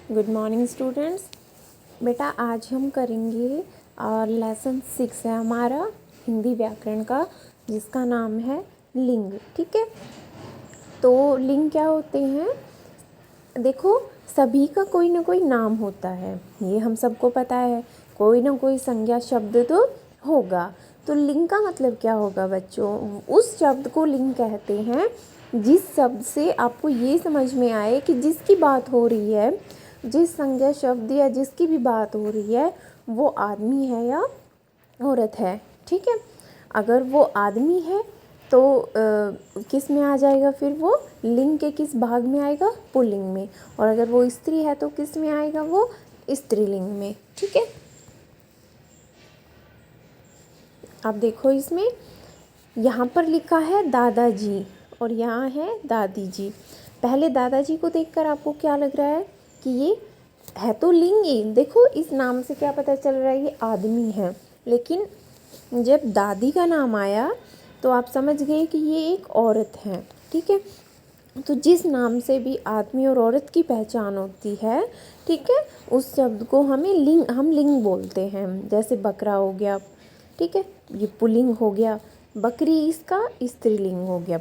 Good morning students. बेटा आज हम करेंगे लेसन 6 है हमारा हिंदी व्याकरण का, जिसका नाम है लिंग। ठीक है, तो लिंग क्या होते हैं? देखो, सभी का कोई ना कोई नाम होता है, ये हम सबको पता है। कोई ना कोई संज्ञा शब्द तो होगा। तो लिंग का मतलब क्या होगा बच्चों? उस शब्द को लिंग कहते हैं जिस शब्द से आपको ये समझ में आए कि जिसकी बात हो रही है, जिस संज्ञा शब्द या जिसकी भी बात हो रही है, वो आदमी है या औरत है। ठीक है, अगर वो आदमी है तो किस में आ जाएगा? फिर वो लिंग के किस भाग में आएगा? पुल्लिंग में। और अगर वो स्त्री है तो किस में आएगा? वो स्त्रीलिंग में। ठीक है, अब देखो इसमें यहाँ पर लिखा है दादाजी और यहाँ है दादी जी। पहले दादाजी को देखकर आपको क्या लग रहा है कि ये है तो लिंग ही। देखो इस नाम से क्या पता चल रहा है ये आदमी है, लेकिन जब दादी का नाम आया तो आप समझ गए कि ये एक औरत है। ठीक है, तो जिस नाम से भी आदमी और औरत की पहचान होती है, ठीक है, उस शब्द को हम लिंग बोलते हैं। जैसे बकरा हो गया, ठीक है, ये पुल्लिंग हो गया, बकरी इसका स्त्रीलिंग हो गया।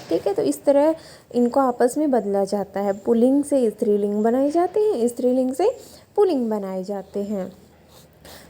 ठीक है, तो इस तरह इनको आपस में बदला जाता है। पुल्लिंग से स्त्रीलिंग बनाए जाते हैं, स्त्रीलिंग से पुल्लिंग बनाए जाते हैं।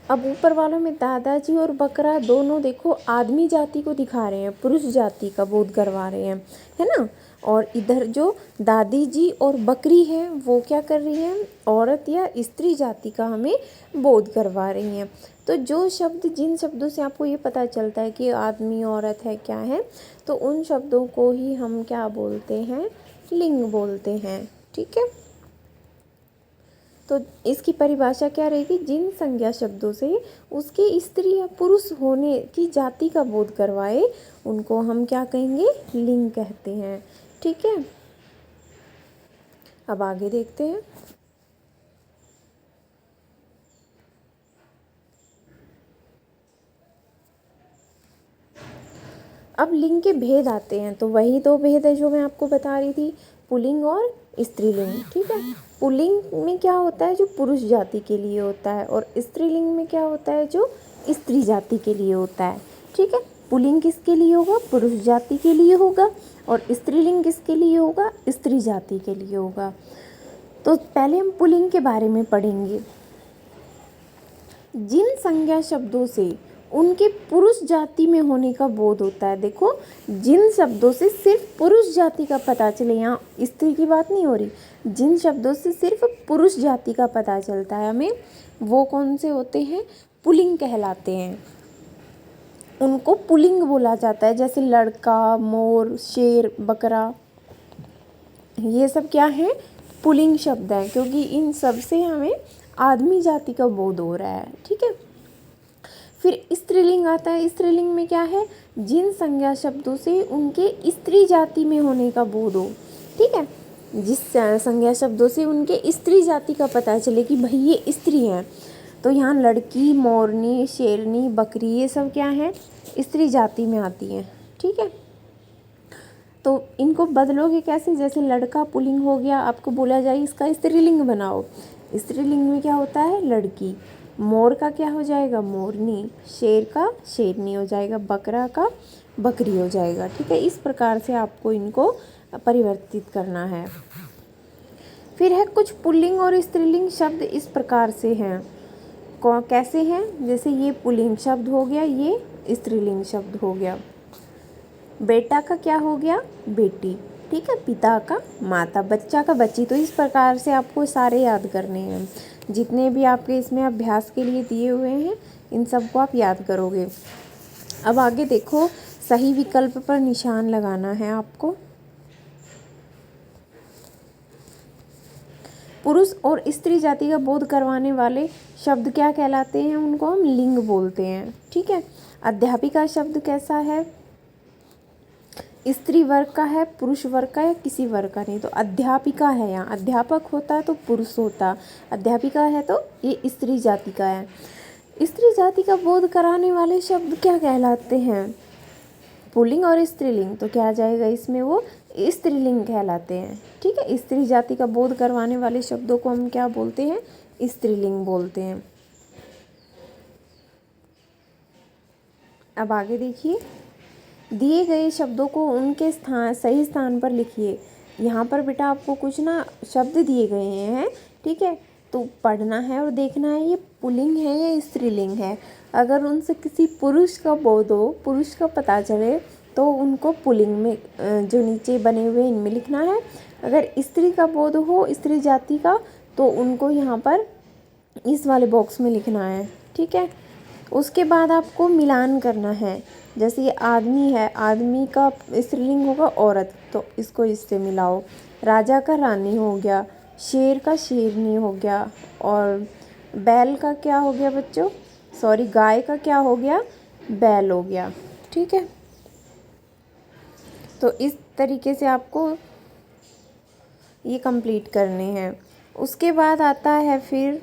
अब ऊपर वालों में दादाजी और बकरा दोनों देखो आदमी जाति को दिखा रहे हैं, पुरुष जाति का बोध करवा रहे हैं, है ना। और इधर जो दादी जी और बकरी है वो क्या कर रही हैं? औरत या स्त्री जाति का हमें बोध करवा रही हैं। तो जो शब्द, जिन शब्दों से आपको ये पता चलता है कि आदमी औरत है क्या है, तो उन शब्दों को ही हम क्या बोलते हैं? लिंग बोलते हैं। ठीक है, तो इसकी परिभाषा क्या रहेगी? जिन संज्ञा शब्दों से उसके स्त्री या पुरुष होने की जाति का बोध करवाए, उनको हम क्या कहेंगे? लिंग कहते हैं। ठीक है, अब आगे देखते हैं। अब लिंग के भेद आते हैं, तो वही दो भेद है जो मैं आपको बता रही थी, पुल्लिंग और स्त्रीलिंग। ठीक है, पुल्लिंग में क्या होता है? जो पुरुष जाति के लिए होता है, और स्त्रीलिंग में क्या होता है? जो स्त्री जाति के लिए होता है। ठीक है, पुल्लिंग किसके लिए होगा? पुरुष जाति के लिए होगा, और स्त्रीलिंग किसके लिए होगा? स्त्री जाति के लिए होगा। तो पहले हम पुल्लिंग के बारे में पढ़ेंगे। जिन संज्ञा शब्दों से उनके पुरुष जाति में होने का बोध होता है। देखो, जिन शब्दों से सिर्फ पुरुष जाति का पता चले, यहाँ स्त्री की बात नहीं हो रही, जिन शब्दों से सिर्फ पुरुष जाति का पता चलता है हमें, वो कौन से होते हैं? पुल्लिंग कहलाते हैं। उनको पुल्लिंग बोला जाता है। जैसे लड़का, मोर, शेर, बकरा, ये सब क्या है? पुल्लिंग शब्द है, क्योंकि इन सब से हमें आदमी जाति का बोध हो रहा है। ठीक है, फिर स्त्रीलिंग आता है। स्त्रीलिंग में क्या है? जिन संज्ञा शब्दों से उनके स्त्री जाति में होने का बोध हो। ठीक है, जिस संज्ञा शब्दों से उनके स्त्री जाति का पता चले कि भाई ये स्त्री हैं। तो यहाँ लड़की, मोरनी, शेरनी, बकरी, ये सब क्या है? स्त्री जाति में आती हैं। ठीक है, तो इनको बदलोगे कैसे? जैसे लड़का पुल्लिंग हो गया, आपको बोला जाए इसका स्त्रीलिंग बनाओ। स्त्रीलिंग में क्या होता है? लड़की। मोर का क्या हो जाएगा? मोरनी। शेर का शेरनी हो जाएगा। बकरा का बकरी हो जाएगा। ठीक है, इस प्रकार से आपको इनको परिवर्तित करना है। फिर है कुछ पुल्लिंग और स्त्रीलिंग शब्द इस प्रकार से हैं। कैसे हैं? जैसे ये पुल्लिंग शब्द हो गया, ये स्त्रीलिंग शब्द हो गया। बेटा का क्या हो गया? बेटी। ठीक है, पिता का माता, बच्चा का बच्ची। तो इस प्रकार से आपको सारे याद करने हैं। जितने भी आपके इसमें अभ्यास के लिए दिए हुए हैं, इन सबको आप याद करोगे। अब आगे देखो, सही विकल्प पर निशान लगाना है आपको। पुरुष और स्त्री जाति का बोध करवाने वाले शब्द क्या कहलाते हैं? उनको हम लिंग बोलते हैं। ठीक है, अध्यापिका शब्द कैसा है? स्त्री वर्ग का है, पुरुष वर्ग का या किसी वर्ग का नहीं। तो अध्यापिका है, यहाँ अध्यापक होता है तो पुरुष होता, अध्यापिका है तो ये स्त्री जाति का है। स्त्री जाति का बोध कराने वाले शब्द क्या कहलाते हैं? पुल्लिंग और स्त्रीलिंग। तो क्या आ जाएगा इसमें? वो स्त्रीलिंग कहलाते हैं। ठीक है, स्त्री जाति का बोध करवाने वाले शब्दों को हम क्या बोलते हैं? स्त्रीलिंग बोलते हैं। अब आगे देखिए, दिए गए शब्दों को उनके सही स्थान पर लिखिए। यहाँ पर बेटा आपको कुछ ना शब्द दिए गए हैं, ठीक है, तो पढ़ना है और देखना है ये पुल्लिंग है या स्त्रीलिंग है। अगर उनसे किसी पुरुष का बोध हो, पुरुष का पता चले, तो उनको पुल्लिंग में जो नीचे बने हुए इनमें लिखना है। अगर स्त्री का बोध हो, स्त्री जाति का, तो उनको यहाँ पर इस वाले बॉक्स में लिखना है। ठीक है, उसके बाद आपको मिलान करना है। जैसे ये आदमी है, आदमी का स्त्रीलिंग होगा औरत, तो इसको इससे मिलाओ। राजा का रानी हो गया, शेर का शेरनी हो गया, और बैल का क्या हो गया बच्चों? सॉरी, गाय का क्या हो गया? बैल हो गया। ठीक है, तो इस तरीके से आपको ये कंप्लीट करने हैं। उसके बाद आता है फिर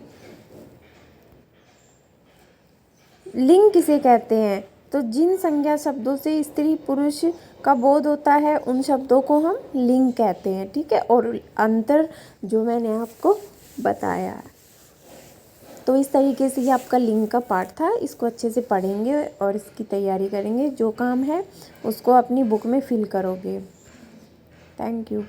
लिंग किसे कहते हैं? तो जिन संज्ञा शब्दों से स्त्री पुरुष का बोध होता है उन शब्दों को हम लिंग कहते हैं। ठीक है, और अंतर जो मैंने आपको बताया है। तो इस तरीके से ये आपका लिंग का पार्ट था। इसको अच्छे से पढ़ेंगे और इसकी तैयारी करेंगे। जो काम है उसको अपनी बुक में फिल करोगे। Thank you.